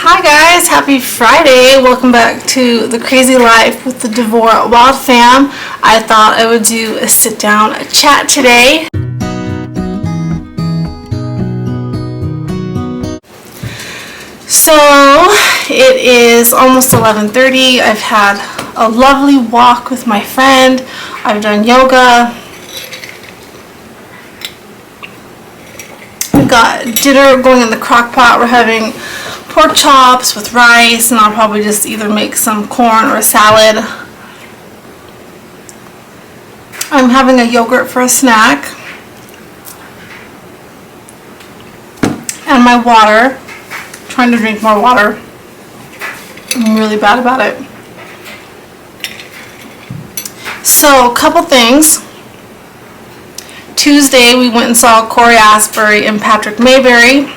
Hi guys, happy Friday. Welcome back to The Crazy Life with the DeVores Wild Fam. I thought I would do a sit down chat today. So it is almost 11:30. I've had a lovely walk with my friend. I've done yoga. We've got dinner going in the crock pot. We're having pork chops with rice, and I'll probably just either make some corn or a salad. I'm having a yogurt for a snack. And my water. I'm trying to drink more water. I'm really bad about it. So, a couple things. Tuesday we went and saw Corey Asbury and Patrick Mayberry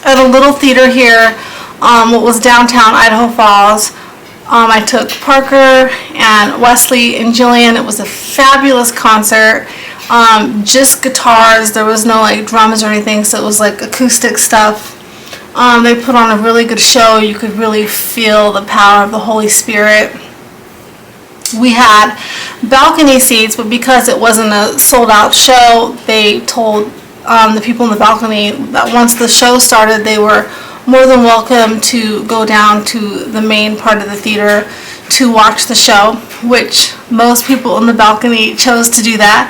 at a little theater here, what was downtown Idaho Falls. I took Parker and Wesley and Jillian. It was a fabulous concert. Just guitars. There was no like drums or anything, so it was like acoustic stuff. They put on a really good show. You could really feel the power of the Holy Spirit. We had balcony seats, but because it wasn't a sold out show, they told the people in the balcony that once the show started, they were more than welcome to go down to the main part of the theater to watch the show, which most people in the balcony chose to do that.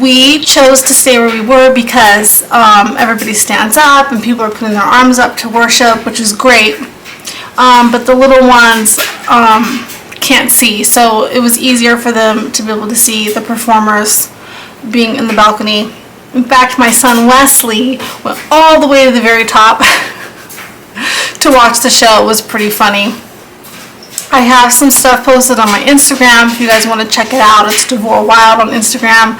We chose to stay where we were because everybody stands up and people are putting their arms up to worship, which is great. But the little ones can't see, so it was easier for them to be able to see the performers being in the balcony. In fact, my son Wesley went all the way to the very top to watch the show. It was pretty funny. I have some stuff posted on my Instagram if you guys want to check it out. It's DeVores Wild on Instagram.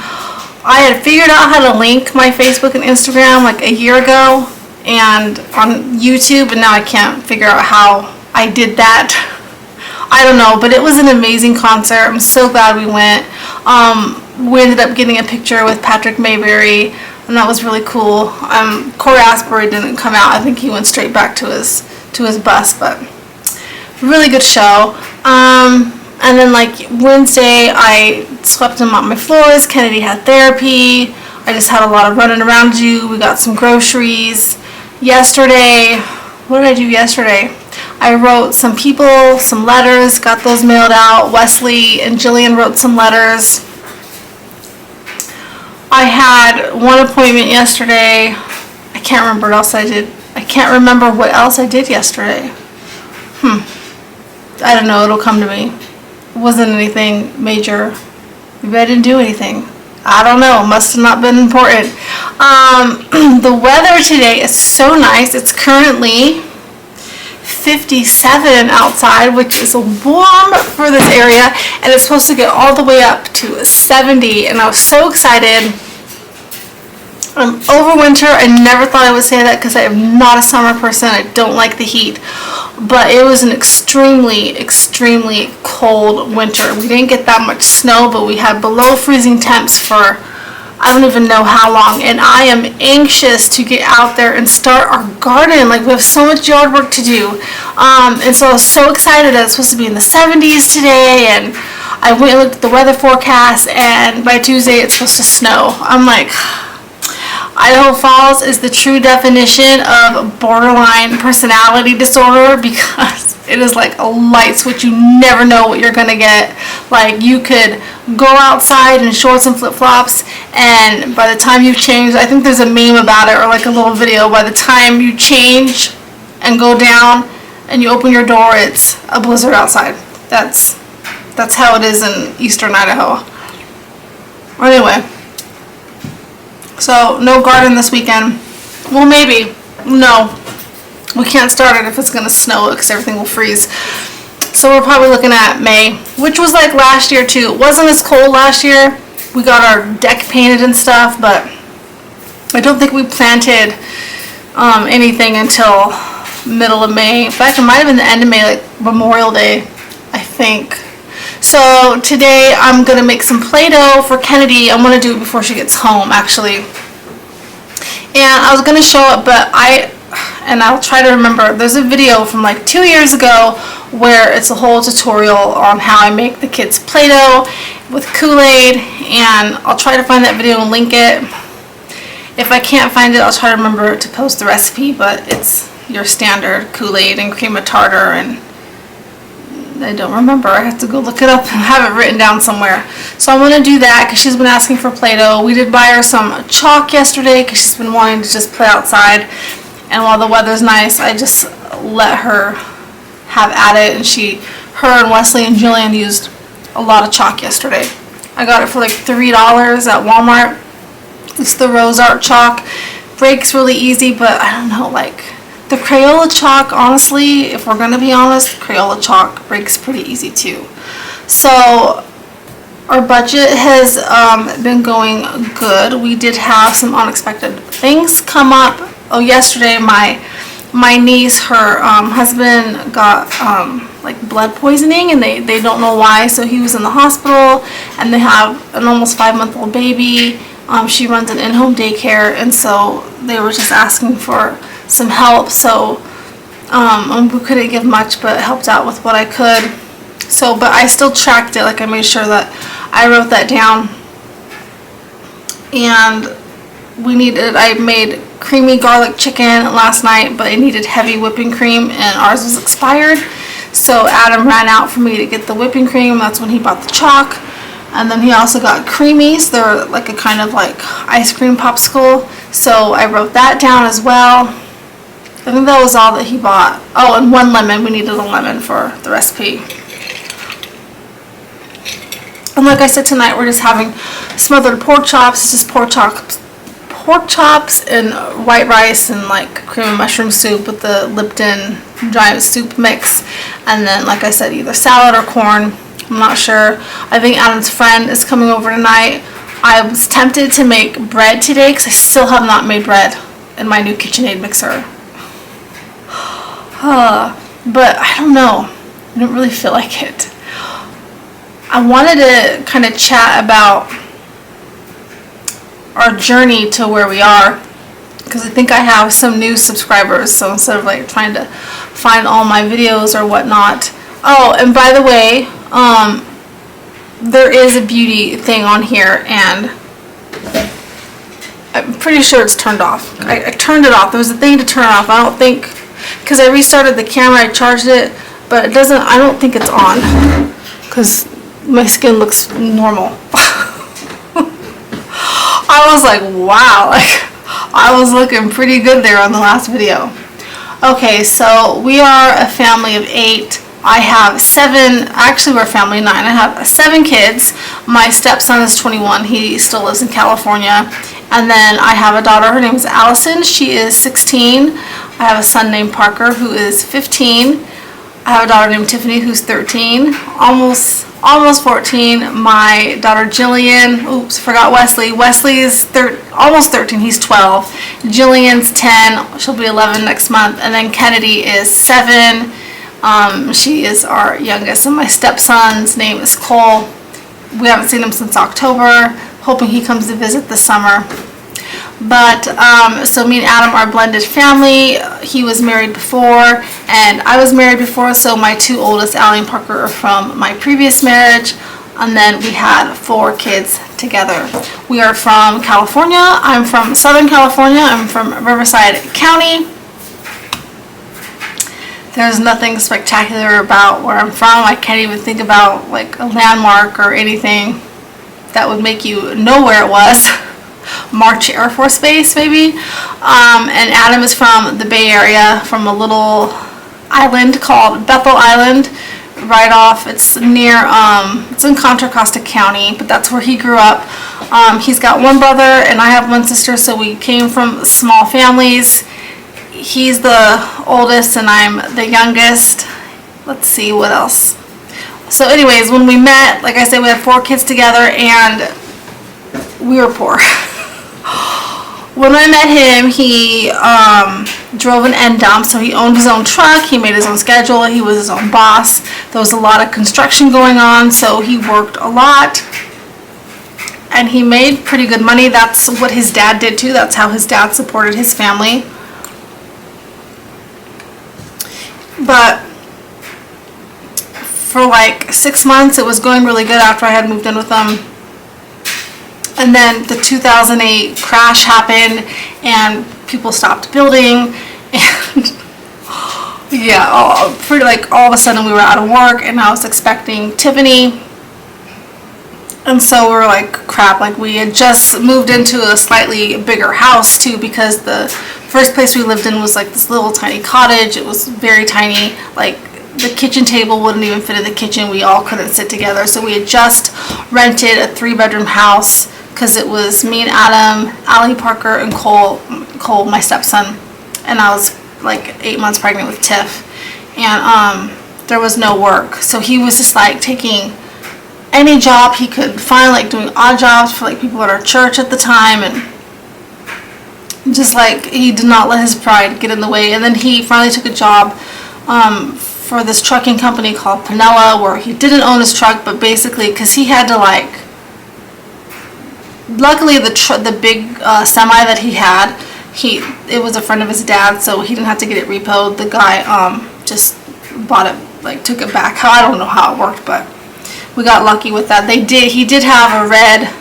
I had figured out how to link my Facebook and Instagram like a year ago and on YouTube, and now I can't figure out how I did that. I don't know, but it was an amazing concert. I'm so glad we went. We ended up getting a picture with Patrick Mayberry, and that was really cool. Corey Asbury didn't come out. I think he went straight back to his bus, but really good show. And then like Wednesday, I swept and mopped my floors. Kennedy had therapy. I just had a lot of running around to do. We got some groceries. Yesterday, what did I do yesterday? I wrote some people some letters, got those mailed out. Wesley and Jillian wrote some letters. I had one appointment yesterday. I can't remember what else I did. I can't remember what else I did yesterday. I don't know. It'll come to me. It wasn't anything major. Maybe I didn't do anything. I don't know. Must have not been important. The weather today is so nice. It's currently 57 outside, which is warm for this area, and it's supposed to get all the way up to 70, and I was so excited. Over winter, I never thought I would say that because I am not a summer person. I don't like the heat, but it was an extremely cold winter. We didn't get that much snow, but we had below freezing temps for I don't even know how long, and I am anxious to get out there and start our garden. Like, we have so much yard work to do, and so I was so excited that it's supposed to be in the 70s today, and I went and looked at the weather forecast, and by Tuesday it's supposed to snow. I'm like, Idaho Falls is the true definition of borderline personality disorder because it is like a light switch. You never know what you're gonna get. Like, you could go outside in shorts and flip-flops, and by the time you've changed, I think there's a meme about it or like a little video, by the time you change and go down and you open your door, it's a blizzard outside. That's how it is in eastern Idaho. Anyway, so no garden this weekend. Well, maybe. No. We can't start it if it's going to snow because everything will freeze. So we're probably looking at May, which was like last year too. It wasn't as cold last year. We got our deck painted and stuff, but I don't think we planted anything until middle of May. In fact, it might have been the end of May, like Memorial Day, I think. So today I'm going to make some Play-Doh for Kennedy. I'm going to do it before she gets home, actually. And I was going to show it, but and I'll try to remember, there's a video from like 2 years ago where it's a whole tutorial on how I make the kids Play-Doh with Kool-Aid, and I'll try to find that video and link it. If I can't find it, I'll try to remember to post the recipe, but it's your standard Kool-Aid and cream of tartar, and I don't remember. I have to go look it up and have it written down somewhere. So I'm going to do that because she's been asking for Play-Doh. We did buy her some chalk yesterday because she's been wanting to just play outside. And while the weather's nice, I just let her have at it. And her and Wesley and Jillian used a lot of chalk yesterday. I got it for like $3 at Walmart. It's the Rose Art chalk. Breaks really easy, but I don't know, like the Crayola chalk, honestly, if we're going to be honest, Crayola chalk breaks pretty easy too. So our budget has been going good. We did have some unexpected things come up. Oh, yesterday my niece, her husband got like blood poisoning, and they don't know why, so he was in the hospital, and they have an almost 5-month-old baby. She runs an in-home daycare, and so they were just asking for some help, so we couldn't give much, but helped out with what I could. So, but I still tracked it, like I made sure that I wrote that down. And I made creamy garlic chicken last night, but it needed heavy whipping cream, and ours was expired. So Adam ran out for me to get the whipping cream. That's when he bought the chalk. And then he also got creamies. They're like a kind of like ice cream popsicle. So I wrote that down as well. I think that was all that he bought. Oh, and 1 lemon. We needed a lemon for the recipe. And like I said, tonight we're just having smothered pork chops. It's just pork chops and white rice and like cream and mushroom soup with the Lipton giant soup mix. And then, like I said, either salad or corn. I'm not sure. I think Adam's friend is coming over tonight. I was tempted to make bread today because I still have not made bread in my new KitchenAid mixer. But I don't know. I don't really feel like it. I wanted to kind of chat about our journey to where we are, because I think I have some new subscribers, so instead of like trying to find all my videos or whatnot. Oh, and by the way, there is a beauty thing on here, and I'm pretty sure it's turned off. I turned it off. There was a thing to turn off. I don't think, because I restarted the camera, I charged it, but it doesn't, I don't think it's on, because my skin looks normal. I was like, wow, like I was looking pretty good there on the last video. Okay, so we are a family of 8. I have 7, actually we're a family of 9. I have 7 kids. My stepson is 21. He still lives in California. And then I have a daughter. Her name is Allison. She is 16. I have a son named Parker who is 15. I have a daughter named Tiffany who's 13. Almost 14. My daughter Jillian, oops, forgot Wesley. Wesley is almost 13. He's 12. Jillian's 10. She'll be 11 next month. And then Kennedy is 7. She is our youngest, and my stepson's name is Cole. We haven't seen him since October, hoping he comes to visit this summer. But, so me and Adam are a blended family. He was married before, and I was married before, so my 2 oldest, Allie and Parker, are from my previous marriage, and then we had 4 kids together. We are from California. I'm from Southern California. I'm from Riverside County. There's nothing spectacular about where I'm from. I can't even think about like a landmark or anything that would make you know where it was. March Air Force Base, maybe. And Adam is from the Bay Area, from a little island called Bethel Island, right off. It's near, it's in Contra Costa County, but that's where he grew up. He's got 1 brother, and I have 1 sister, so we came from small families. He's the oldest and I'm the youngest. Let's see what else. So anyways, when we met, like I said, we had 4 kids together, and we were poor. When I met him, he drove an end dump, so he owned his own truck, he made his own schedule, he was his own boss. There was a lot of construction going on, so he worked a lot, and he made pretty good money. That's what his dad did too. That's how his dad supported his family. But for like 6 months, it was going really good after I had moved in with them. And then the 2008 crash happened, and people stopped building, and yeah, all of a sudden we were out of work, and I was expecting Tiffany. And so we were like, crap, like we had just moved into a slightly bigger house too, because the first place we lived in was like this little tiny cottage. It was very tiny, like the kitchen table wouldn't even fit in the kitchen. We all couldn't sit together. So we had just rented a 3-bedroom house, because it was me and Adam, Allie, Parker, and Cole, my stepson, and I was like 8 months pregnant with Tiff, and there was no work. So he was just like taking any job he could find, like doing odd jobs for like people at our church at the time, and just like he did not let his pride get in the way. And then he finally took a job for this trucking company called Pinella, where he didn't own his truck, but basically because he had to like, luckily the big semi that he had, it was a friend of his dad, so he didn't have to get it repoed. The guy just bought it, like took it back. I don't know how it worked, but we got lucky with that. He did have a red,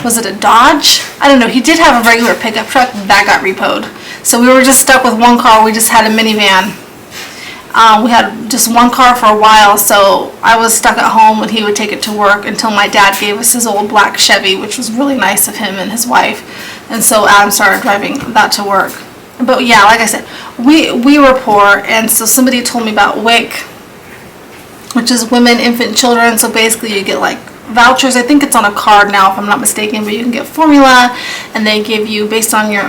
was it a Dodge? I don't know. He did have a regular pickup truck that got repoed. So we were just stuck with one car. We just had a minivan. We had just one car for a while, so I was stuck at home when he would take it to work until my dad gave us his old black Chevy, which was really nice of him and his wife. And so Adam started driving that to work. But yeah, like I said, we were poor, and so somebody told me about WIC, which is Women, Infant, Children. So basically you get like vouchers. I think it's on a card now if I'm not mistaken, but you can get formula, and they give you based on your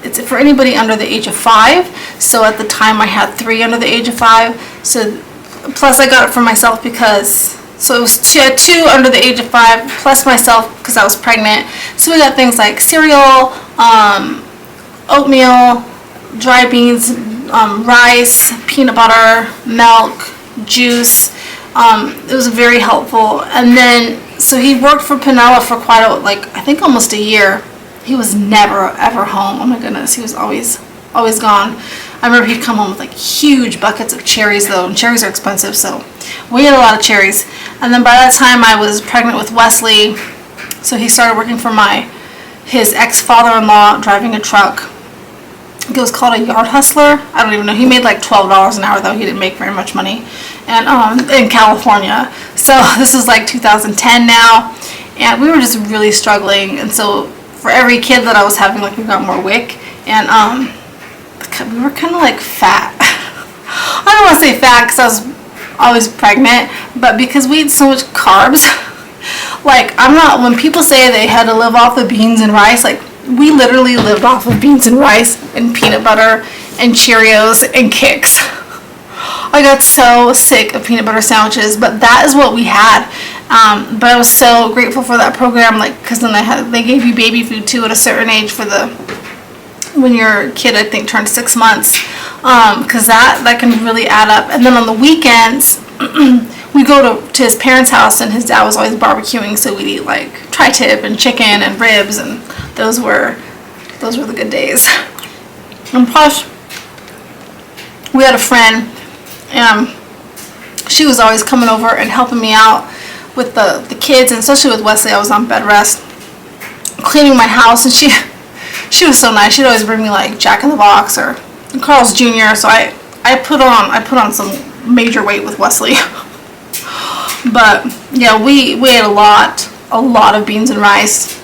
it's for anybody under the age of 5. So at the time I had 3 under the age of 5. So plus I got it for myself because, so it was 2 under the age of 5 plus myself because I was pregnant. So we got things like cereal, oatmeal, dry beans, rice, peanut butter, milk, juice. It was very helpful. And then so he worked for Pinella for quite a, like I think almost a year. He was never ever home. Oh my goodness, he was always gone. I remember he'd come home with like huge buckets of cherries though, and cherries are expensive, so we had a lot of cherries. And then by that time I was pregnant with Wesley, so he started working for his ex-father-in-law driving a truck. It was called a yard hustler. I don't even know. He made like $12 an hour though. He didn't make very much money, and in California. So this is like 2010 now, and we were just really struggling. And so for every kid that I was having, like we got more WIC, and we were kind of like fat. I don't want to say fat because I was always pregnant, but because we ate so much carbs. Like when people say they had to live off the beans and rice, like we literally lived off of beans and rice and peanut butter and Cheerios and Kix. I got so sick of peanut butter sandwiches, but that is what we had. But I was so grateful for that program, like because then they gave you baby food too at a certain age when your kid I think turned 6 months, because that can really add up. And then on the weekends we go to his parents' house, and his dad was always barbecuing, so we'd eat like tri-tip and chicken and ribs, and those were the good days. And plus we had a friend, and she was always coming over and helping me out with the kids, and especially with Wesley. I was on bed rest cleaning my house, and she was so nice. She'd always bring me like Jack in the Box or Carl's Jr. So I put on some major weight with Wesley. But yeah, we ate a lot of beans and rice.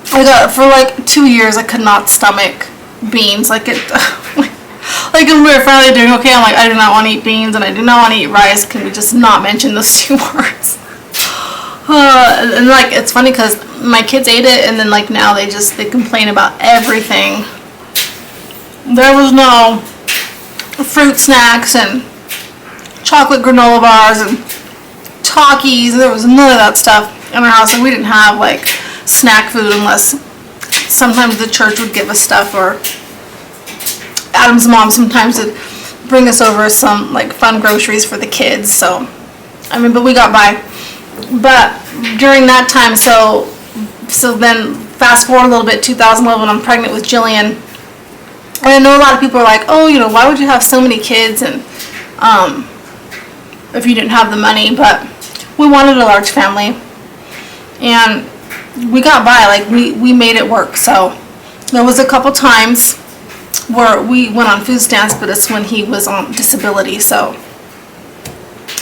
For like 2 years I could not stomach beans. Like when we were finally doing okay, I'm like, I do not want to eat beans and I do not want to eat rice. Can we just not mention those 2 words? And like it's funny because my kids ate it, and then like now they complain about everything. There was no fruit snacks and chocolate granola bars and Takis. There was none of that stuff in our house. Like we didn't have like snack food unless sometimes the church would give us stuff, or Adam's mom sometimes would bring us over some like fun groceries for the kids. So but we got by. But during that time, so then fast forward a little bit, 2011, I'm pregnant with Jillian, And I know a lot of people are like, oh, you know, why would you have so many kids and if you didn't have the money? But we wanted a large family, and we got by. Like, we made it work. So there was a couple times where we went on food stamps, but it's when he was on disability. So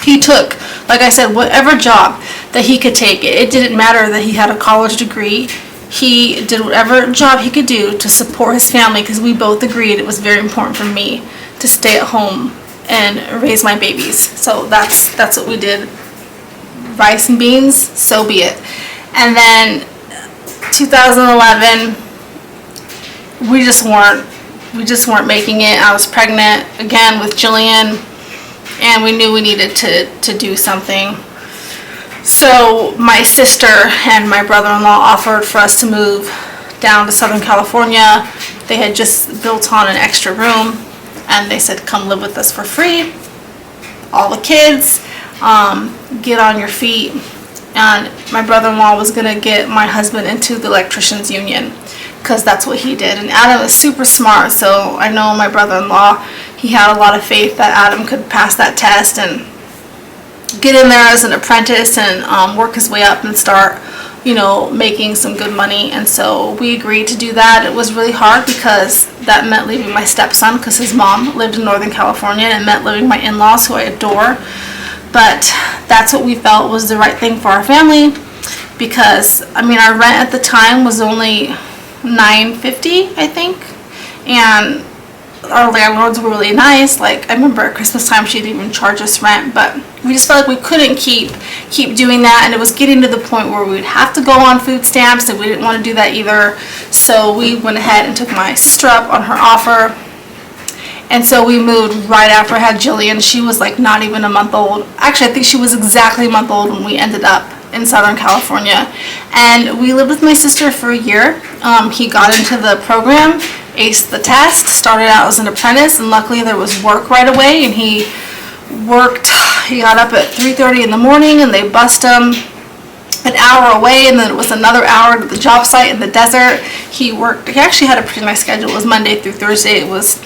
he took, like I said, whatever job that he could take. It didn't matter that he had a college degree. He did whatever job he could do to support his family, because we both agreed it was very important for me to stay at home and raise my babies. So that's what we did. Rice and beans, so be it. And then 2011, we just weren't making it. I was pregnant again with Jillian, and we knew we needed to do something. So my sister and my brother-in-law offered for us to move down to Southern California. They had just built on an extra room, and they said, come live with us for free. All the kids, get on your feet. And my brother-in-law was going to get my husband into the electricians union, because that's what he did. And Adam is super smart, so I know my brother-in-law, he had a lot of faith that Adam could pass that test and get in there as an apprentice and work his way up and start, you know, making some good money. And so we agreed to do that. It was really hard because that meant leaving my stepson, because his mom lived in Northern California, and it meant leaving my in-laws, who I adore. But that's what we felt was the right thing for our family, because I mean, our rent at the time was only $9.50, I think, and our landlords were really nice. Like, I remember at Christmas time she didn't even charge us rent, but we just felt like we couldn't keep doing that, and it was getting to the point where we would have to go on food stamps, and we didn't want to do that either. So we went ahead and took my sister up on her offer, and so we moved right after I had Jillian. She was like not even a month old. Actually, I think she was exactly a month old when we ended up in Southern California, and we lived with my sister for a year. He got into the program, aced the test, started out as an apprentice, and luckily there was work right away, and he worked. He got up at 3:30 in the morning, and they bussed him an hour away, and then it was another hour to the job site in the desert. He actually had a pretty nice schedule. It was Monday through Thursday. It was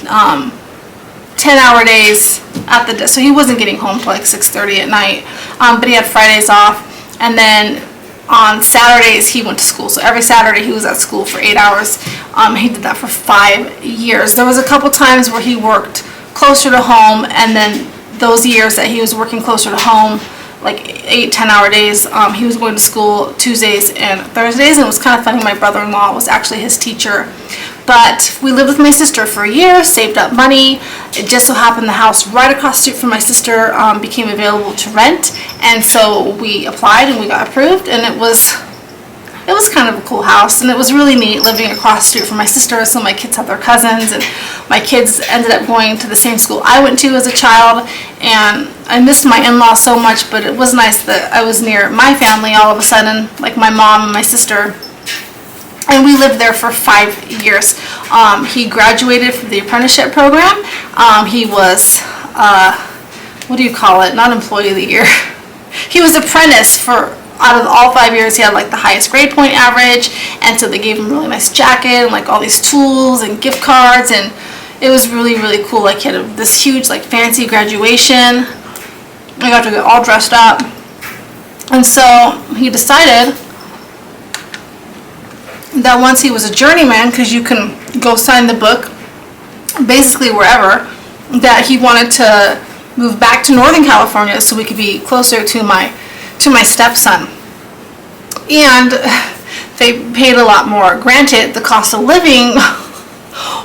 10-hour days at the so he wasn't getting home till like 6:30 at night, but he had Fridays off. And then on Saturdays he went to school. So every Saturday he was at school for 8 hours. He did that for 5 years. There was a couple times where he worked closer to home, and then those years that he was working closer to home, like 8-10-hour days, he was going to school Tuesdays and Thursdays. And it was kind of funny, my brother-in-law was actually his teacher. But we lived with my sister for a year, saved up money. It just so happened the house right across the street from my sister became available to rent, and so we applied and we got approved, and it was kind of a cool house, and it was really neat living across the street from my sister. So my kids had their cousins, and my kids ended up going to the same school I went to as a child, and I missed my in-laws so much, but it was nice that I was near my family all of a sudden, like my mom and my sister. And we lived there for 5 years. He graduated from the apprenticeship program. He was, what do you call it? Not employee of the year. He was apprentice for, out of all 5 years, he had like the highest grade point average. And so they gave him a really nice jacket and like all these tools and gift cards. And it was really, really cool. Like, he had this huge, like, fancy graduation. I got to get all dressed up. And so he decided that once he was a journeyman, because you can go sign the book basically wherever, that he wanted to move back to Northern California so we could be closer to my stepson. And they paid a lot more. Granted, the cost of living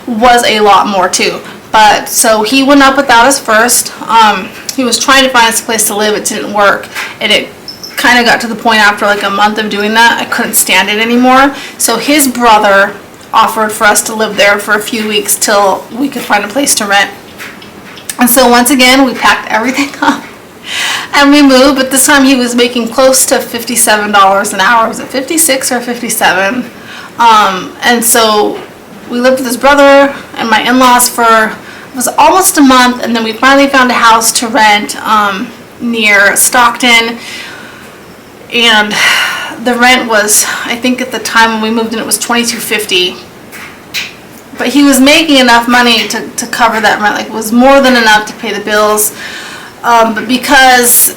was a lot more too. But so he went up without us first. He was trying to find us a place to live. It didn't work, and it kind of got to the point after like a month of doing that, I couldn't stand it anymore. So his brother offered for us to live there for a few weeks till we could find a place to rent. And so once again, we packed everything up and we moved, but this time he was making close to $57 an hour. Was it 56 or 57? And so we lived with his brother and my in-laws for, it was almost a month, and then we finally found a house to rent near Stockton. And the rent was, I think at the time when we moved in, it was $22.50 But he was making enough money to cover that rent. Like, it was more than enough to pay the bills. But because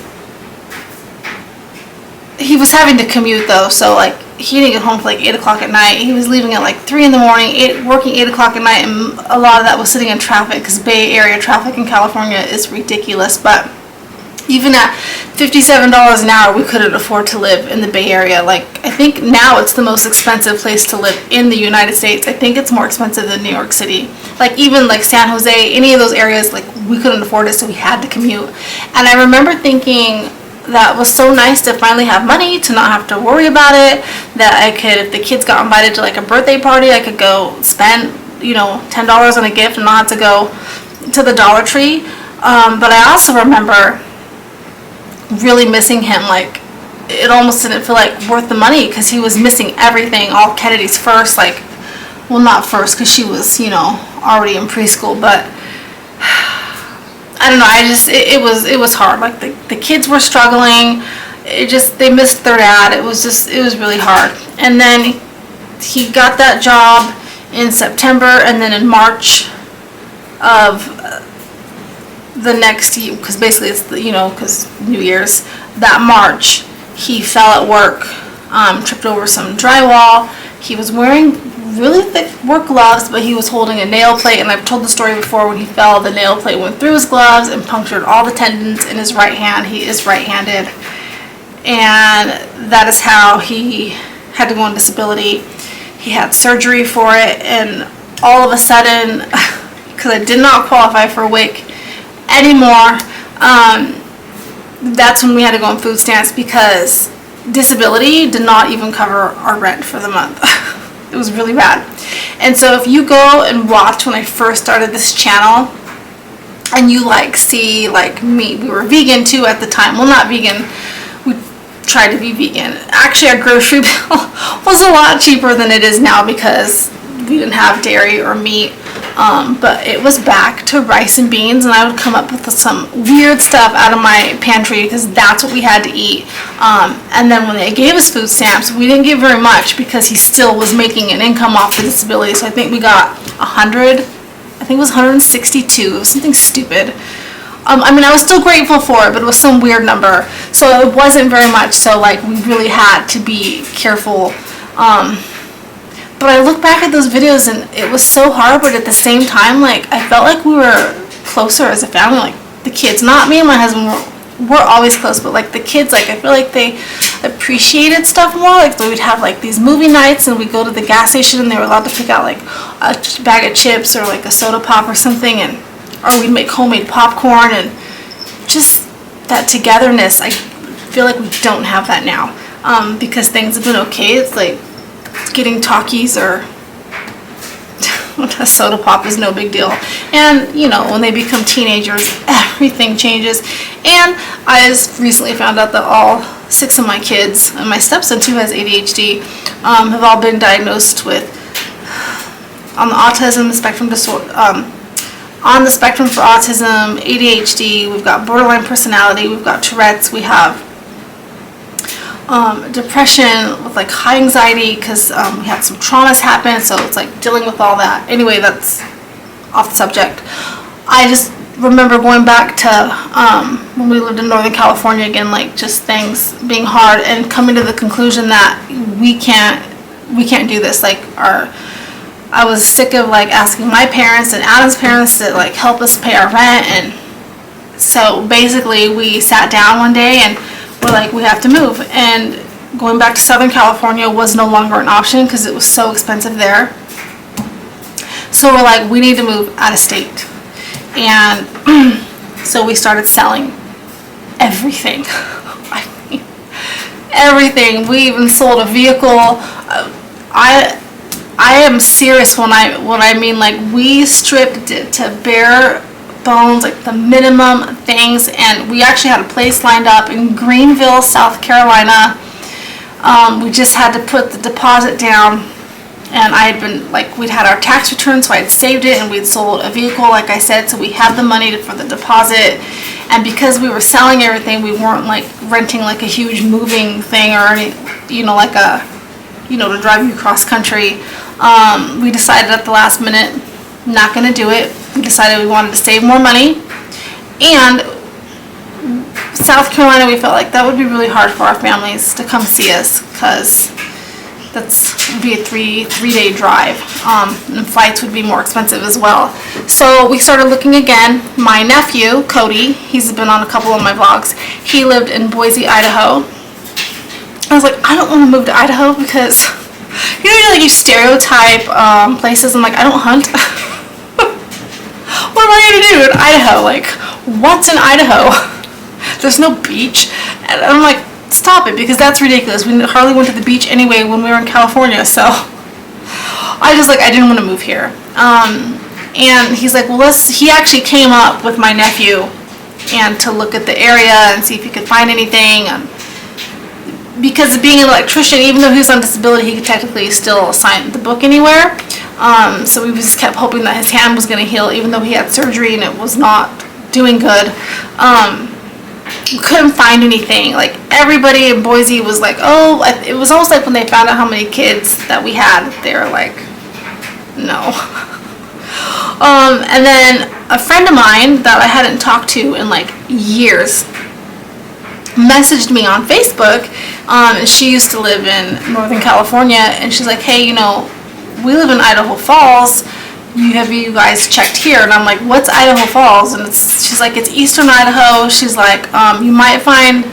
he was having to commute though, so like he didn't get home till like 8 o'clock at night. He was leaving at like 3 in the morning, working 8 o'clock at night, and a lot of that was sitting in traffic because Bay Area traffic in California is ridiculous. But even at $57 an hour, we couldn't afford to live in the Bay Area. Like, I think now it's the most expensive place to live in the United States. I think it's more expensive than New York City. Like, even like San Jose, any of those areas, like, we couldn't afford it, so we had to commute. And I remember thinking that was so nice to finally have money, to not have to worry about it, that I could, if the kids got invited to like a birthday party, I could go spend, you know, $10 on a gift and not have to go to the Dollar Tree. But I also remember really missing him. Like, it almost didn't feel like worth the money because he was missing everything. All Kennedy's first, like, well, not first because she was, you know, already in preschool, but I don't know, it was hard. Like, the kids were struggling. They missed their dad. It was really hard. And then he got that job in September, and then in March of the next year, because basically it's because New Year's, that March, he fell at work, tripped over some drywall. He was wearing really thick work gloves, but he was holding a nail plate, and I've told the story before. When he fell, the nail plate went through his gloves and punctured all the tendons in his right hand. He is right-handed, and that is how he had to go on disability. He had surgery for it, and all of a sudden, because I did not qualify for WIC anymore, that's when we had to go on food stamps because disability did not even cover our rent for the month. It was really bad. And so if you go and watch when I first started this channel, and you like see like me, we were vegan too at the time. Well, not vegan, we tried to be vegan. Actually, our grocery bill was a lot cheaper than it is now because we didn't have dairy or meat. But it was back to rice and beans, and I would come up with some weird stuff out of my pantry because that's what we had to eat. And then when they gave us food stamps, we didn't get very much because he still was making an income off the disability. So I think we got 100, I think it was 162, it was something stupid. I mean, I was still grateful for it, but it was some weird number. So it wasn't very much, so like we really had to be careful. But I look back at those videos and it was so hard, but at the same time, like, I felt like we were closer as a family. Like, the kids, not me and my husband, we're always close, but like the kids, like, I feel like they appreciated stuff more. Like, we'd have like these movie nights and we'd go to the gas station and they were allowed to pick out like a bag of chips or like a soda pop or something, or we'd make homemade popcorn, and just that togetherness. I feel like we don't have that now because things have been okay. It's like getting Takis or a soda pop is no big deal. And, you know, when they become teenagers, everything changes. And I just recently found out that all 6 of my kids, and my stepson too has ADHD, have all been diagnosed with, on the autism spectrum disorder, on the spectrum for autism, ADHD, we've got borderline personality, we've got Tourette's, we have depression with like high anxiety because we had some traumas happen, so it's like dealing with all that. Anyway, that's off the subject. I just remember going back to when we lived in Northern California again, like just things being hard and coming to the conclusion that we can't do this. Like I was sick of like asking my parents and Adam's parents to like help us pay our rent, and so basically we sat down one day and we're like, we have to move. And going back to Southern California was no longer an option because it was so expensive there. So we're like, we need to move out of state. And so we started selling everything. I mean, everything. We even sold a vehicle. I am serious when I mean, like, we stripped it to bare bones, like the minimum things, and we actually had a place lined up in Greenville, South Carolina. We just had to put the deposit down, and I had been like, we'd had our tax return, so I had saved it, and we'd sold a vehicle, like I said, so we had the money for the deposit. And because we were selling everything, we weren't like renting like a huge moving thing or any, like a, to drive you cross country. We decided at the last minute, not going to do it. We decided we wanted to save more money. And South Carolina, we felt like that would be really hard for our families to come see us, because would be a three-day drive, and flights would be more expensive as well. So we started looking again. My nephew, Cody, he's been on a couple of my vlogs. He lived in Boise, Idaho. I was like, I don't want to move to Idaho because, you stereotype places. I'm like, I don't hunt. What am I going to do in Idaho? Like, what's in Idaho? There's no beach. And I'm like, stop it, because that's ridiculous. We hardly went to the beach anyway when we were in California, so I didn't want to move here. And he's like, well, he actually came up with my nephew and to look at the area and see if he could find anything. Because being an electrician, even though he was on disability, he could technically still sign the book anywhere. So we just kept hoping that his hand was going to heal, even though he had surgery and it was not doing good. We couldn't find anything. Like, everybody in Boise was like, oh, it was almost like when they found out how many kids that we had, they were like, no. And then a friend of mine that I hadn't talked to in like years messaged me on Facebook, and she used to live in Northern California, and she's like, hey, we live in Idaho Falls. Have you guys checked here? And I'm like, what's Idaho Falls? And she's like, it's eastern Idaho. She's like, you might find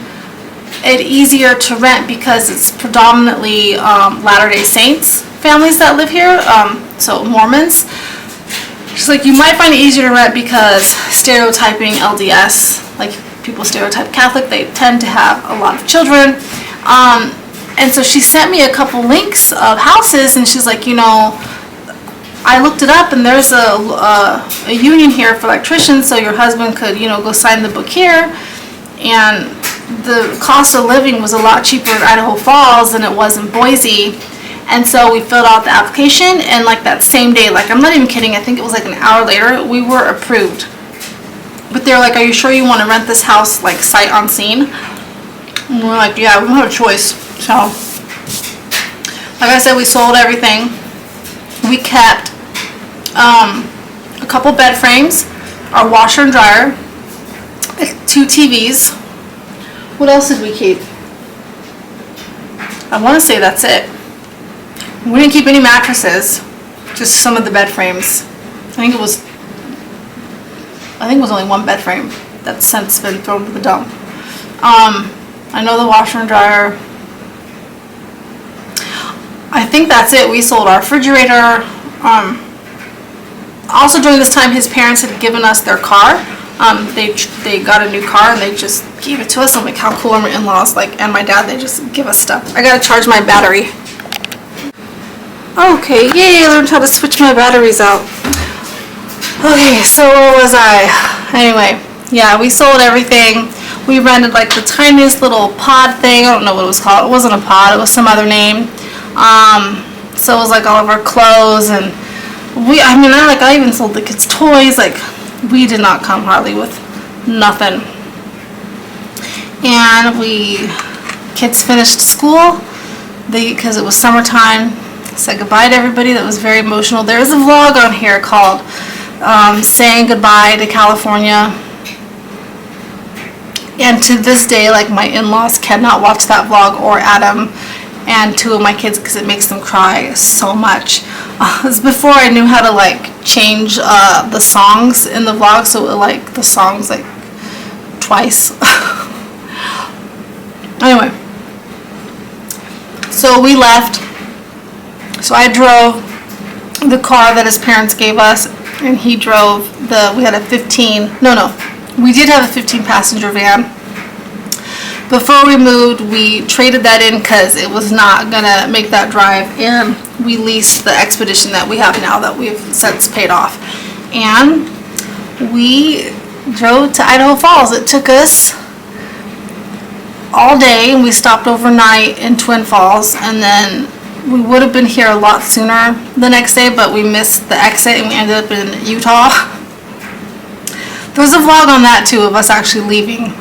it easier to rent because it's predominantly Latter-day Saints families that live here, so Mormons. She's like, you might find it easier to rent because stereotyping LDS, like people stereotype Catholic, they tend to have a lot of children. And so she sent me a couple links of houses, and she's like, I looked it up, and there's a union here for electricians, so your husband could, go sign the book here. And the cost of living was a lot cheaper in Idaho Falls than it was in Boise. And so we filled out the application, and like that same day, like I'm not even kidding, I think it was like an hour later, we were approved. But they're like, are you sure you want to rent this house like sight unseen? And we're like, yeah, we don't have a choice. So, like I said, we sold everything. We kept a couple bed frames, our washer and dryer, 2 TVs. What else did we keep? I want to say that's it. We didn't keep any mattresses, just some of the bed frames. I think it was only one bed frame that's since been thrown to the dump. I know the washer and dryer. I think that's it. We sold our refrigerator. Also during this time, his parents had given us their car. They got a new car and they just gave it to us. I'm like, how cool are my in-laws? Like, and my dad, they just give us stuff. I gotta charge my battery. Okay, yay, I learned how to switch my batteries out. Okay, so where was I? Anyway, yeah, we sold everything. We rented like the tiniest little pod thing. I don't know what it was called. It wasn't a pod, it was some other name. So it was like all of our clothes, and I even sold the kids' toys. Like, we did not come hardly with nothing. And kids finished school, because it was summertime. Said goodbye to everybody. That was very emotional. There's a vlog on here called saying goodbye to California. And to this day, like, my in-laws cannot watch that vlog, or Adam and 2 of my kids, because it makes them cry so much. It was before I knew how to like change the songs in the vlog, so like the songs like twice. Anyway, so we left. So I drove the car that his parents gave us, and he drove we had a 15, we did have a 15 passenger van. Before we moved, we traded that in because it was not gonna make that drive, and we leased the Expedition that we have now that we've since paid off. And we drove to Idaho Falls. It took us all day, and we stopped overnight in Twin Falls, and then we would have been here a lot sooner the next day, but we missed the exit and we ended up in Utah. There's a vlog on that too, of us actually leaving.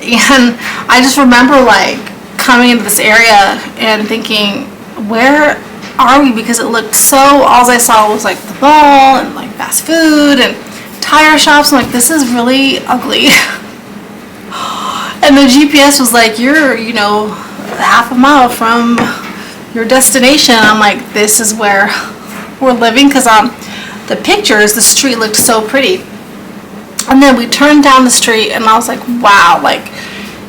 And I just remember like coming into this area and thinking, where are we? Because it looked so, all I saw was like the mall and like fast food and tire shops. I'm like, this is really ugly. And the GPS was like, you're, half a mile from your destination. I'm like, this is where we're living, because the pictures, the street looked so pretty. And then we turned down the street and I was like, wow, like,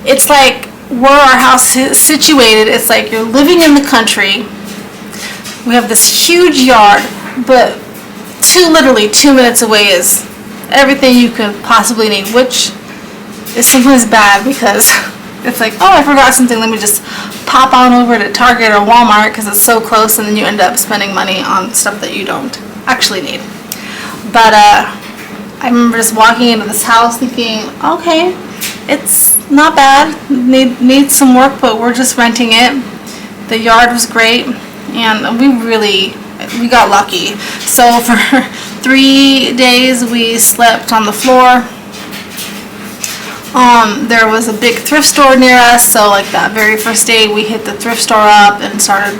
it's like where our house is situated, it's like you're living in the country. We have this huge yard, but literally 2 minutes away is everything you could possibly need, which is sometimes bad because it's like, oh, I forgot something, let me just pop on over to Target or Walmart because it's so close, and then you end up spending money on stuff that you don't actually need. But I remember just walking into this house thinking, okay, it's not bad, needs some work, but we're just renting it. The yard was great, and we got lucky. So for 3 days we slept on the floor. There was a big thrift store near us, so like that very first day we hit the thrift store up and started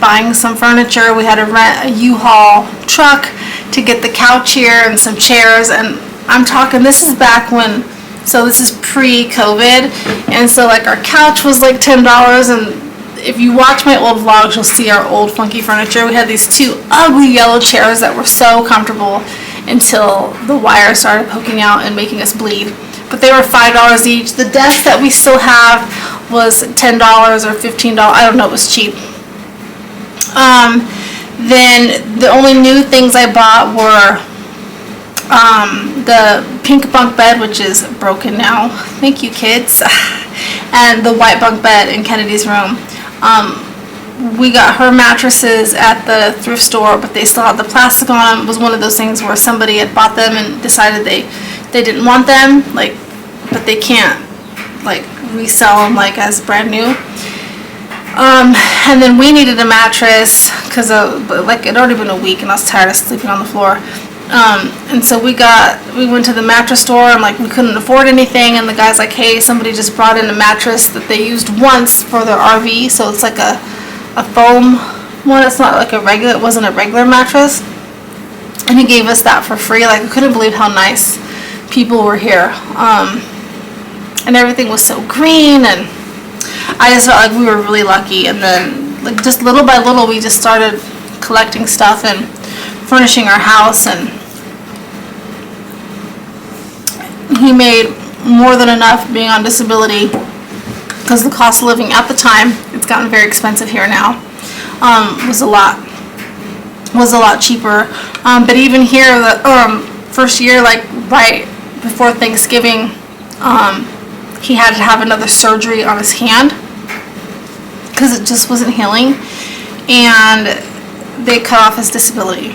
buying some furniture. We had to rent a U-Haul truck to get the couch here and some chairs, and I'm talking, this is back when, so this is pre-COVID, and so like our couch was like $10, and if you watch my old vlogs, you'll see our old funky furniture. We had these 2 ugly yellow chairs that were so comfortable until the wire started poking out and making us bleed. But they were $5 each. The desk that we still have was $10 or $15. I don't know, it was cheap. Then the only new things I bought were the pink bunk bed, which is broken now. Thank you, kids. And the white bunk bed in Kennedy's room. We got her mattresses at the thrift store, but they still had the plastic on them. It was one of those things where somebody had bought them and decided they didn't want them, like, but they can't like resell them like as brand new. And then we needed a mattress because like it'd already been a week and I was tired of sleeping on the floor. And so we went to the mattress store and like we couldn't afford anything, and the guy's like, hey, somebody just brought in a mattress that they used once for their RV, so it's like a foam one. It's not like it wasn't a regular mattress, and he gave us that for free. Like, I couldn't believe how nice people were here, and everything was so green, and I just felt like we were really lucky. And then like just little by little we just started collecting stuff and furnishing our house, and he made more than enough being on disability because the cost of living at the time, it's gotten very expensive here now, was a lot cheaper. But even here, the first year, like right before Thanksgiving, he had to have another surgery on his hand because it just wasn't healing, and they cut off his disability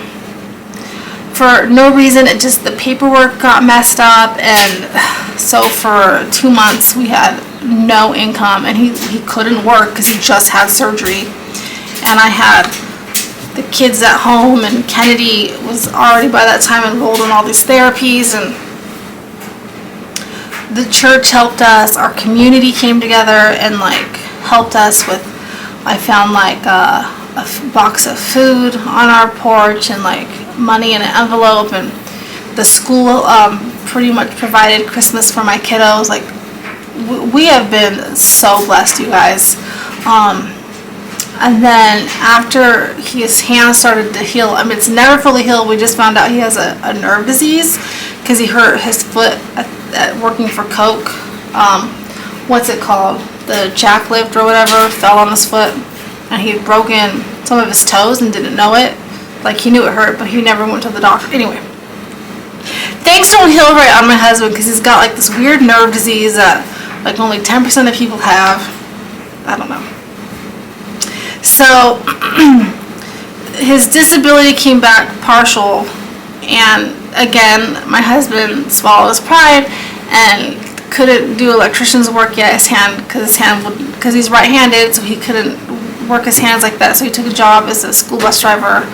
for no reason. It just, the paperwork got messed up, and so for 2 months we had no income, and he couldn't work because he just had surgery, and I had the kids at home, and Kennedy was already by that time enrolled in all these therapies, and the church helped us, our community came together and like helped us with, I found like a box of food on our porch and like money in an envelope, and the school pretty much provided Christmas for my kiddos. Like, we have been so blessed, you guys. And then after his hand started to heal, I mean, it's never fully healed. We just found out he has a nerve disease because he hurt his foot at working for Coke. What's it called? The jack lift or whatever fell on his foot, and he had broken some of his toes and didn't know it. Like, he knew it hurt, but he never went to the doctor. Anyway, things don't heal right on my husband because he's got like this weird nerve disease that like only 10% of people have. I don't know. So his disability came back partial, and again my husband swallowed his pride and couldn't do electrician's work yet. Because he's right-handed, so he couldn't work his hands like that. So he took a job as a school bus driver,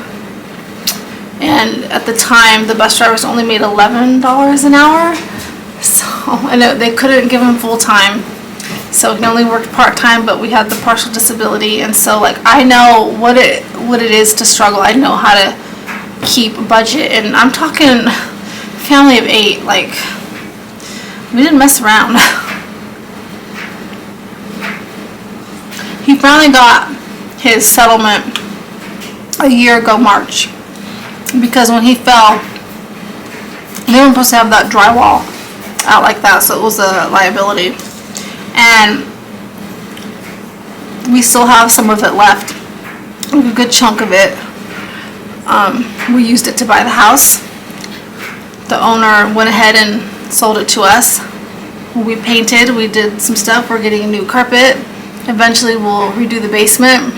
and at the time the bus drivers only made $11 an hour. So, and they couldn't give him full time. So he only worked part-time, but we had the partial disability, and so like I know what it is to struggle. I know how to keep a budget, and I'm talking family of 8. Like, we didn't mess around. He finally got his settlement a year ago March, because when he fell, they weren't supposed to have that drywall out like that, so it was a liability. And we still have some of it left, a good chunk of it. We used it to buy the house. The owner went ahead and sold it to us. We painted, we did some stuff, we're getting a new carpet. Eventually we'll redo the basement.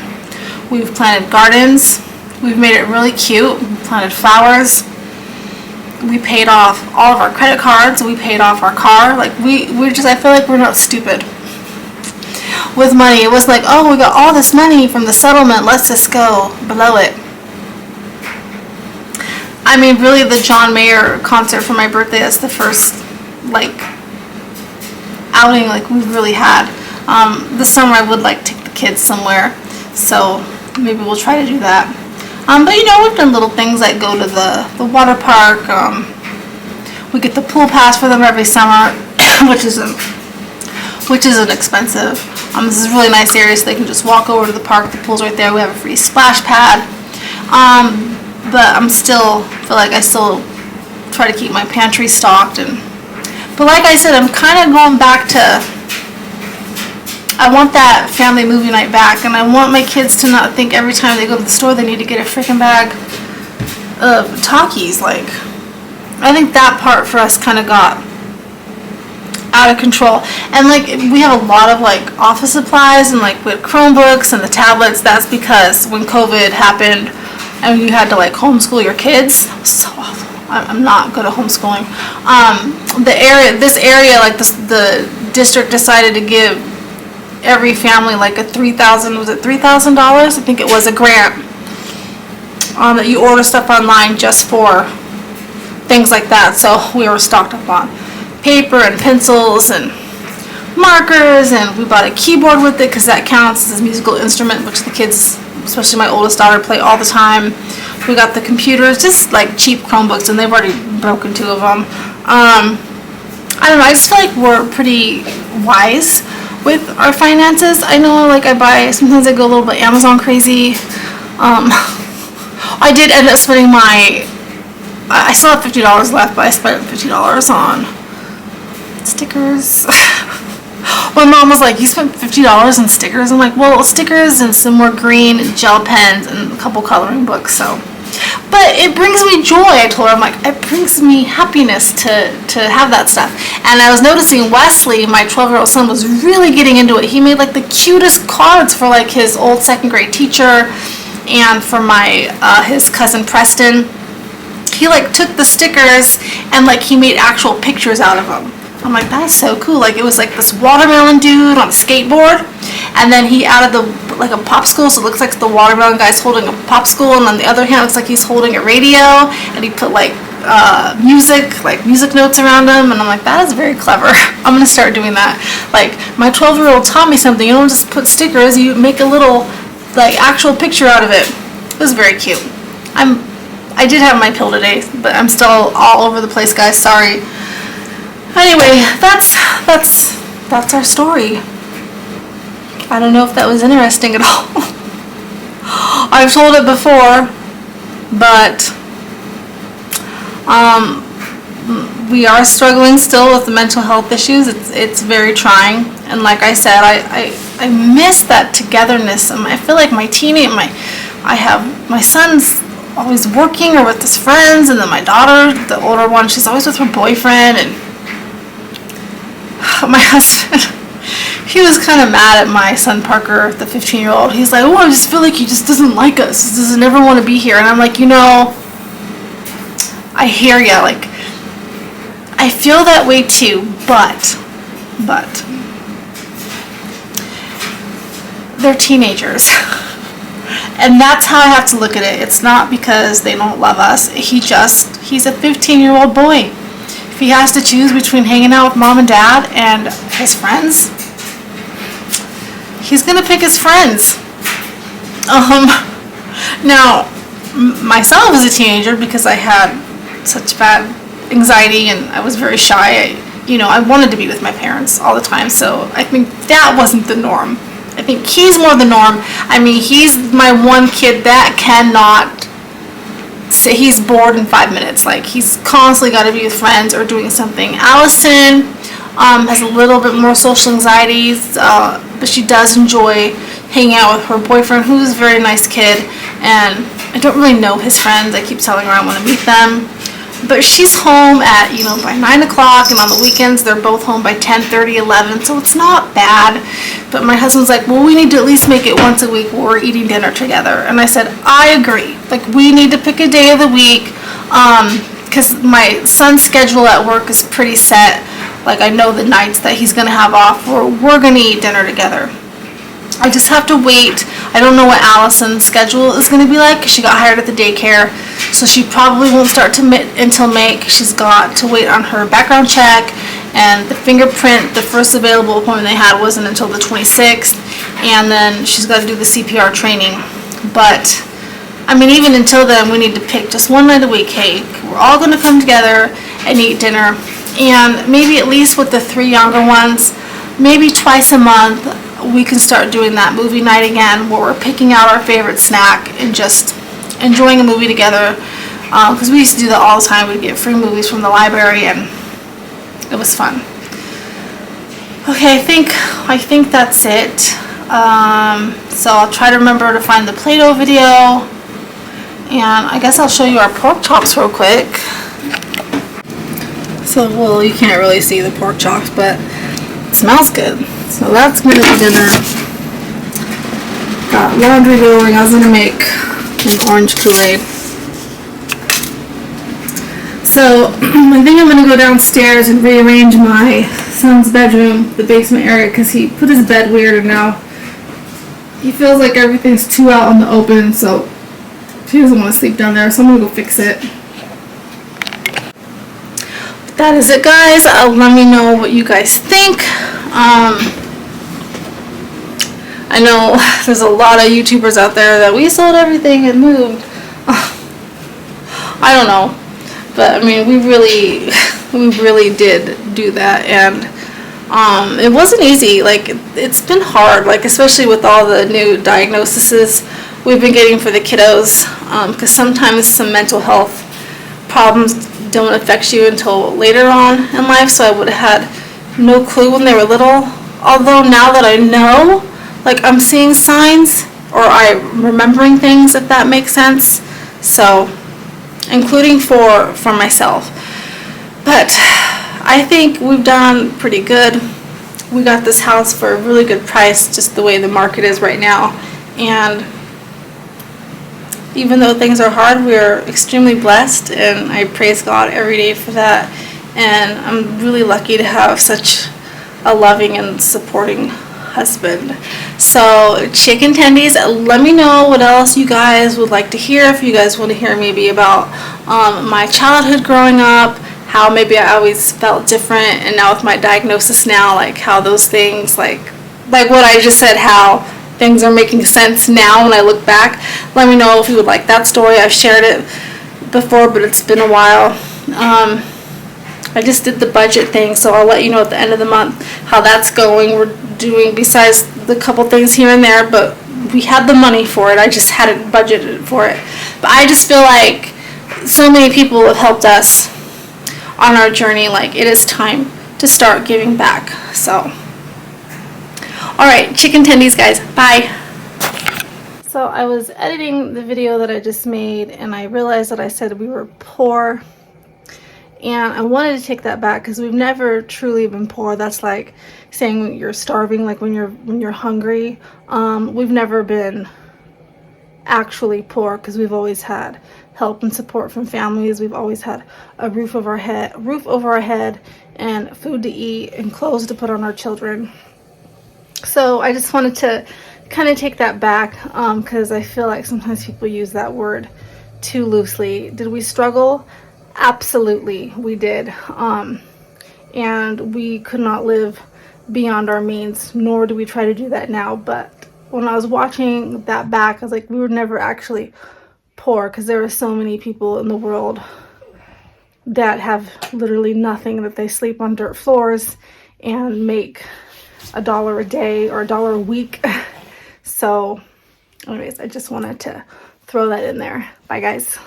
We've planted gardens. We've made it really cute. We planted flowers. We paid off all of our credit cards. We paid off our car. Like we're just, I feel like we're not stupid with money. It was like, oh, we got all this money from the settlement, let's just go blow it. I mean, really, the John Mayer concert for my birthday, that's the first like outing like we've really had. This summer I would like to take the kids somewhere, so maybe we'll try to do that. But you know, we've done little things like go to the water park. We get the pool pass for them every summer, which isn't expensive. This is a really nice area, so they can just walk over to the park. The pool's right there. We have a free splash pad. But I feel like I still try to keep my pantry stocked. But like I said, I'm kind of going back to, I want that family movie night back, and I want my kids to not think every time they go to the store they need to get a freaking bag of Takis. Like, I think that part for us kind of got out of control. And like, we have a lot of like office supplies and like with Chromebooks and the tablets. That's because when COVID happened and you had to like homeschool your kids, it was so awful. I'm not good at homeschooling. This area, like the district decided to give every family like a $3,000, was it $3,000? I think it was a grant that you order stuff online just for things like that. So we were stocked up on paper and pencils and markers, and we bought a keyboard with it because that counts as a musical instrument, which the kids, especially my oldest daughter, play all the time. We got the computers, just like cheap Chromebooks, and they've already broken 2 of them. I don't know, I just feel like we're pretty wise with our finances. I know, like, sometimes I go a little bit Amazon crazy. I did end up spending I still have $50 left, but I spent $50 on stickers. My mom was like, you spent $50 on stickers? I'm like, well, stickers and some more green gel pens and a couple coloring books, so. But it brings me joy, I told her. I'm like, it brings me happiness to have that stuff. And I was noticing Wesley, my 12-year-old son, was really getting into it. He made like the cutest cards for like his old 2nd grade teacher and for his cousin Preston. He like took the stickers and like he made actual pictures out of them. I'm like, that's so cool. Like, it was like this watermelon dude on a skateboard, and then he added like a popsicle, so it looks like the watermelon guy's holding a popsicle, and on the other hand it looks like he's holding a radio, and he put like music notes around him, and I'm like, that is very clever. I'm gonna start doing that. Like, my 12-year-old taught me something. You don't just put stickers, you make a little like actual picture out of it. It was very cute. I did have my pill today, but I'm still all over the place, guys. Sorry. Anyway, that's our story. I don't know if that was interesting at all. I've told it before, but we are struggling still with the mental health issues. It's very trying, and like I said, I miss that togetherness. I feel like my son's always working or with his friends, and then my daughter, the older one, she's always with her boyfriend, and my husband, he was kind of mad at my son Parker, the 15-year-old. He's like, oh, I just feel like he just doesn't like us. He doesn't ever want to be here. And I'm like, I hear ya. Like, I feel that way too, but they're teenagers. And that's how I have to look at it. It's not because they don't love us. He's a 15-year-old boy. If he has to choose between hanging out with mom and dad and his friends, he's gonna pick his friends. Now, myself as a teenager, because I had such bad anxiety and I was very shy, I wanted to be with my parents all the time, so I think that wasn't the norm. I think he's more the norm. I mean, he's my one kid that cannot say he's bored in 5 minutes. Like, he's constantly got to be with friends or doing something. Allison has a little bit more social anxieties, but she does enjoy hanging out with her boyfriend, who's a very nice kid, and I don't really know his friends. I keep telling her I want to meet them. But she's home at, by 9 o'clock, and on the weekends they're both home by 10:30, 11, so it's not bad. But my husband's like, well, we need to at least make it once a week where we're eating dinner together. And I said, I agree. Like, we need to pick a day of the week, because my son's schedule at work is pretty set. Like, I know the nights that he's going to have off where we're going to eat dinner together. I just have to wait. I don't know what Allison's schedule is going to be like, because she got hired at the daycare, so she probably won't start until May, because she's got to wait on her background check, and the fingerprint, the first available appointment they had wasn't until the 26th, and then she's got to do the CPR training. But, I mean, even until then, we need to pick just one night a week. Hey, we're all going to come together and eat dinner, and maybe at least with the 3 younger ones, maybe twice a month, we can start doing that movie night again, where we're picking out our favorite snack and just enjoying a movie together, because we used to do that all the time. We'd get free movies from the library, and it was fun. Okay, I think that's it. So I'll try to remember to find the Play-Doh video, and I guess I'll show you our pork chops real quick. So, well, you can't really see the pork chops, but it smells good. So that's going to be dinner. Got laundry going. I was going to make an orange Kool-Aid. So I think I'm going to go downstairs and rearrange my son's bedroom, the basement area, because he put his bed weird, and now he feels like everything's too out in the open, so he doesn't want to sleep down there, so I'm going to go fix it. That is it, guys. Let me know what you guys think. I know there's a lot of YouTubers out there that we sold everything and moved. I don't know, but I mean, we really did do that, and it wasn't easy. Like, it's been hard, like, especially with all the new diagnoses we've been getting for the kiddos, because sometimes some mental health problems don't affect you until later on in life, so I would have had no clue when they were little. Although now that I know, like, I'm seeing signs, or I'm remembering things, if that makes sense. So, including for myself. But I think we've done pretty good. We got this house for a really good price, just the way the market is right now. And even though things are hard, we are extremely blessed, and I praise God every day for that. And I'm really lucky to have such a loving and supporting husband. So, chicken tendies, let me know what else you guys would like to hear. If you guys want to hear maybe about my childhood growing up, how maybe I always felt different, and now with my diagnosis now, like how those things, like what I just said, how things are making sense now when I look back. Let me know if you would like that story. I've shared it before, but it's been a while. I just did the budget thing, so I'll let you know at the end of the month how that's going. We're doing, besides the couple things here and there, but we had the money for it. I just hadn't budgeted for it. But I just feel like so many people have helped us on our journey. Like, it is time to start giving back. So, alright, chicken tendies, guys. Bye. So I was editing the video that I just made, and I realized that I said we were poor. And I wanted to take that back, because we've never truly been poor. That's like saying you're starving, like when you're hungry. We've never been actually poor, because we've always had help and support from families. We've always had a roof over our head, and food to eat, and clothes to put on our children. So I just wanted to kind of take that back, because I feel like sometimes people use that word too loosely. Did we struggle? Absolutely, we did. And we could not live beyond our means, nor do we try to do that now. But when I was watching that back, I was like, we were never actually poor, because there are so many people in the world that have literally nothing, that they sleep on dirt floors and make $1 a day or $1 a week. So anyways, I just wanted to throw that in there. Bye guys.